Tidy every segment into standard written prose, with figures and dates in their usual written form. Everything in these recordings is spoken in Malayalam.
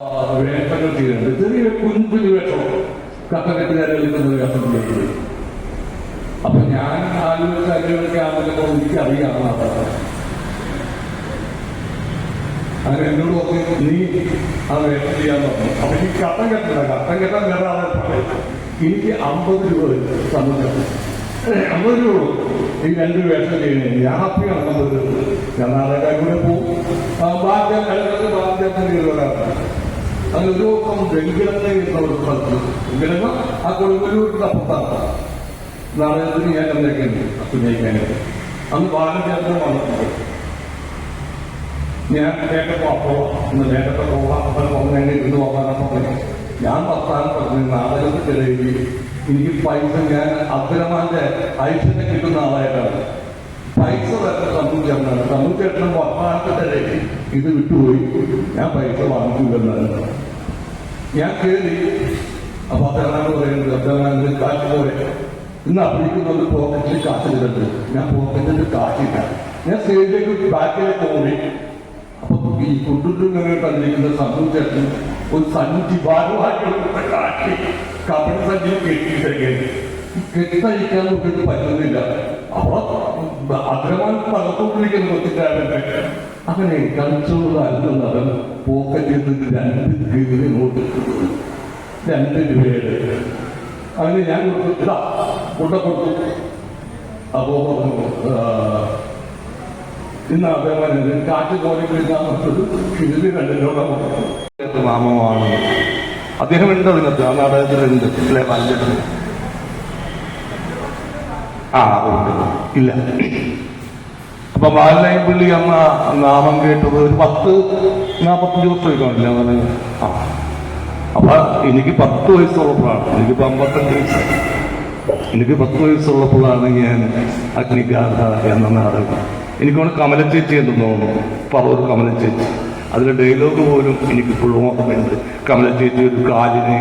വേഷങ്ങൾ ചെയ്യുന്നുണ്ട്. ചെറിയ കുഞ്ഞു വേഷം കട്ടകെട്ടുകാരിൽ നിന്ന് വേഷം ചെയ്യുന്നത്. അപ്പൊ ഞാൻ ആലോചിച്ച കാര്യങ്ങളൊക്കെ ആണെന്നൊക്കെ എനിക്കറിയാം. അങ്ങനെ എന്നോട് പറഞ്ഞു നീ ആ വേഷം ചെയ്യാൻ പറഞ്ഞു. അപ്പൊ എനിക്ക് കട്ടം കെട്ടില്ല. കട്ടം കെട്ടാൻ വേറെ ആളെ പറയും. എനിക്ക് 50 രൂപ തന്നിട്ട് 50 രൂപ ഈ 2 വേഷം ചെയ്യുന്നത് ഞാൻ ഹാപ്പിയാണ്. 50 രൂപ ഞാൻ നാളെ കൂടെ പോകും. അങ്ങനെ ഒരു ദിവസം വെങ്കിടത്തെ വെങ്കിടങ്ങൾ ആ കൊടുങ്ങല്ലൂരിന്റെ അപ്പുറത്താണ് നാടകത്തിന് ഞാൻ എന്തൊക്കെയുണ്ട് അഭിനയിക്കാനായിട്ട്. അന്ന് ബാലചേട്ടൻ വന്നിട്ടുണ്ട്. ഞാൻ കേട്ടപ്പോ അപ്പോ ഇന്ന് നേരത്തെ പോകാൻ ഇരുന്ന് പോകാനൊക്കെ ഞാൻ വർത്താനം പറഞ്ഞു. നാടകത്തിനിടയിൽ എനിക്ക് പൈസ ഞാൻ അബ്ദുറഹ്മാന്റെ ഐശ്വര്യം കിട്ടുന്ന ആളായിട്ടാണ് പൈസ തന്നെ തന്നൂറ്റിയാണ്. തന്നൂറ്റെട്ടിനും വർത്തമാനത്തിനിടയിൽ ഇത് വിട്ടുപോയി. ഞാൻ പൈസ വാങ്ങിക്കില്ലെന്നാണ് ഞാൻ കയറി. അപ്പൊ അബ്ദുറഹ്മാൻ പറയുന്നത് അബ്ദുറഹ്മാൻ കാശ് പോലെ ഇന്ന് അഭിനയിക്കുന്നത് പോക്കറ്റിൽ കാശിലുണ്ട്. ഞാൻ പോക്കറ്റിൽ കാശില്ല. ഞാൻ സ്റ്റേജിലേക്ക് ബാക്കിലേക്ക് ഓടി. അപ്പൊ ഈ കുട്ടുങ്ങനെ തന്നിരിക്കുന്ന സന്തോഷത്തിന് ഒരു സഞ്ചി ഭാരവാഹികളുടെ കാട്ടി കപട സഞ്ചി കെട്ടിയിട്ടേക്ക് കെട്ടഴിക്കാൻ നോക്കിയിട്ട് പറ്റുന്നില്ല. അപ്പൊ അഗ്രമാൻ പകത്തോട്ടിരിക്കുന്ന കൊച്ചിട്ടാരൊക്കെ അങ്ങനെ കളിച്ചുള്ള അല്ലെന്നത് പോക്കറ്റിൽ നിന്ന് 2 രൂപ നോട്ട് 2 രൂപയുടെ അങ്ങനെ ഞാൻ കൊടുത്തു. കൊടുത്തു. അപ്പോ പറഞ്ഞു ഇന്ന് അദ്ദേഹം കാറ്റ് പോലെ കിഴി കണ്ടിട്ടുള്ള നാമമാണ്. അദ്ദേഹം ഉണ്ട് അതിനകത്ത്. ആ നാടകത്തിലുണ്ട് അല്ലെ? വല്ലതും ഇല്ല. അപ്പൊ ബാലനയപ്പള്ളി എന്ന നാമം കേട്ടത് ഒരു 10-45 വർഷം കാണില്ല അങ്ങനെ. അപ്പൊ എനിക്ക് 10 വയസ്സുള്ളപ്പോഴാണ്. എനിക്കിപ്പോ 55 വയസ്സായി. എനിക്ക് 10 വയസ്സുള്ളപ്പോഴാണ് ഞാൻ അഗ്നിഗാഥ എന്ന നാടകം, എനിക്കോട് കമലച്ചേച്ചി എന്ന് തോന്നുന്നു, പറവൂർ കമലച്ചേച്ചി, അതിലെ ഡയലോഗ് പോലും എനിക്കിപ്പോഴും ഓർമ്മയുണ്ട്. കമലച്ചേച്ചി ഒരു കാലിന്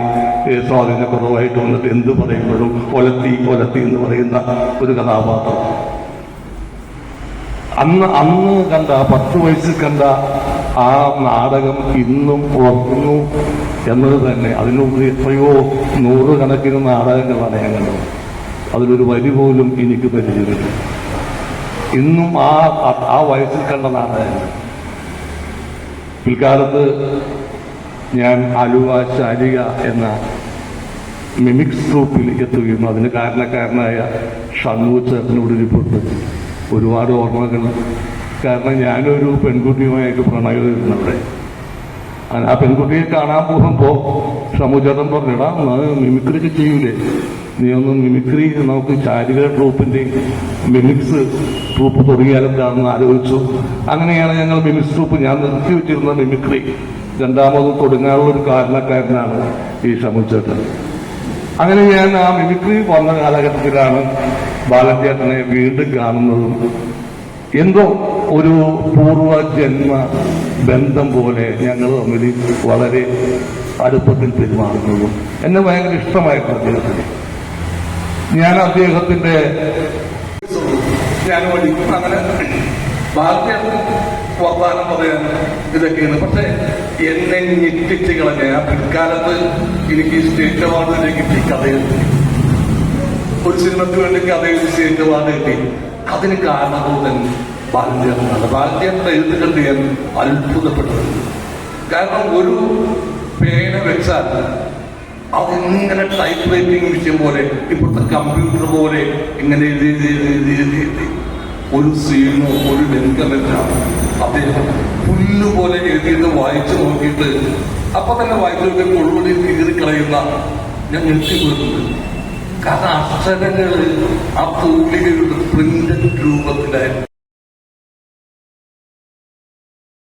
സ്വാധീനക്കുറവായിട്ട് വന്നിട്ട് എന്ത് പറയുമ്പോഴും ഒലത്തി എന്ന് പറയുന്ന ഒരു കഥാപാത്രം. അന്ന് കണ്ട 10 വയസ്സിൽ കണ്ട ആ നാടകം ഇന്നും ഓർക്കുന്നു എന്നത് തന്നെ. അതിനുള്ളിൽ എത്രയോ 100 കണക്കിന് നാടകങ്ങളാണ് ഞാൻ കണ്ടത്. അതിലൊരു വരി പോലും എനിക്ക് പരിചയമില്ല. ഇന്നും ആ വയസ്സിൽ കണ്ട നാടകങ്ങൾ. പിൽക്കാലത്ത് ഞാൻ ആലുവ ശാലിക എന്ന മിമിക്സ് ട്രൂപ്പിൽ എത്തുകയും അതിന് കാരണക്കാരനായ ഷൺമുഖച്ചേട്ടനോട് റിപ്പോർട്ട് ഒരുപാട് ഓർമ്മകൾ. കാരണം ഞാനൊരു പെൺകുട്ടിയുമായിട്ട് പ്രണയമായിരുന്നു. ആ പെൺകുട്ടിയെ കാണാൻ പോകുമ്പോൾ ഷൺമുഖച്ചേട്ടൻ പറഞ്ഞിടാ മിമിക്രിക്ക് ചെയ്യൂലേ, നീ ഒന്ന് മിമിക്രി നമുക്ക് ശാരിക ട്രൂപ്പിന്റെ മിമിക്സ് ട്രൂപ്പ് തുടങ്ങിയാലെന്താണെന്ന് ആലോചിച്ചു. അങ്ങനെയാണ് ഞങ്ങൾ മിമിക്സ് ട്രൂപ്പ്, ഞാൻ നിർത്തി വെച്ചിരുന്ന മിമിക്രി രണ്ടാമത് തുടങ്ങാനുള്ള ഒരു കാരണക്കാരനാണ് ഈ ഷൺമുഖച്ചേട്ടൻ. അങ്ങനെ ഞാൻ ആ മിമിക്രി വന്ന കാലഘട്ടത്തിലാണ് ബാലചേട്ടനെ വീണ്ടും കാണുന്നതും. എന്തോ ഒരു പൂർവ്വജന്മ ബന്ധം പോലെ ഞങ്ങൾ തമ്മിൽ വളരെ അടുപ്പത്തിൽ പെരുമാറുന്നതും എന്നെ ഭയങ്കര ഇഷ്ടമായിരുന്നു അദ്ദേഹത്തിന്. ഞാൻ അദ്ദേഹത്തിന്റെ അങ്ങനെ ബാലചേട്ടൻ വർത്താനം പറയാൻ ഇതൊക്കെയാണ്. പക്ഷെ എന്നെ ഞെട്ടിച്ച് കളഞ്ഞ ആ പിൽക്കാലത്ത് എനിക്ക് സ്റ്റേറ്റ് അവാർഡ് കിട്ടി. കഥയിൽ ഒരു സിനിമയ്ക്ക് വേണ്ടി കഥയിൽ സ്റ്റേറ്റ് അവാർഡ് കിട്ടി. അതിന് കാരണബോധൻ ബാലചേട്ടനാണ്. ബാലചേട്ടന്റെ എഴുത്ത് കണ്ട് ഞാൻ അത്ഭുതപ്പെട്ടത്. കാരണം ഒരു പേന വെച്ചാൽ അതിങ്ങനെ ടൈപ്പ് റൈറ്റിംഗ് വിഷയം പോലെ ഇപ്പോഴത്തെ കമ്പ്യൂട്ടർ പോലെ ഇങ്ങനെ എഴുതി ഒരു സീനോ ഒരു രംഗമെല്ലാം അദ്ദേഹം പുല്ലുപോലെ എഴുതിയിട്ട് വായിച്ചു നോക്കിയിട്ട് അപ്പൊ തന്നെ വായിച്ചു മുഴുവൻ കീറിക്കളയുന്ന ഞാൻ ഞെട്ടിപ്പോയിട്ടുണ്ട്. കാരണം അക്ഷരങ്ങള് ആ തൂലികയുടെ പ്രിന്റഡ് രൂപത്തിലായിരുന്നു.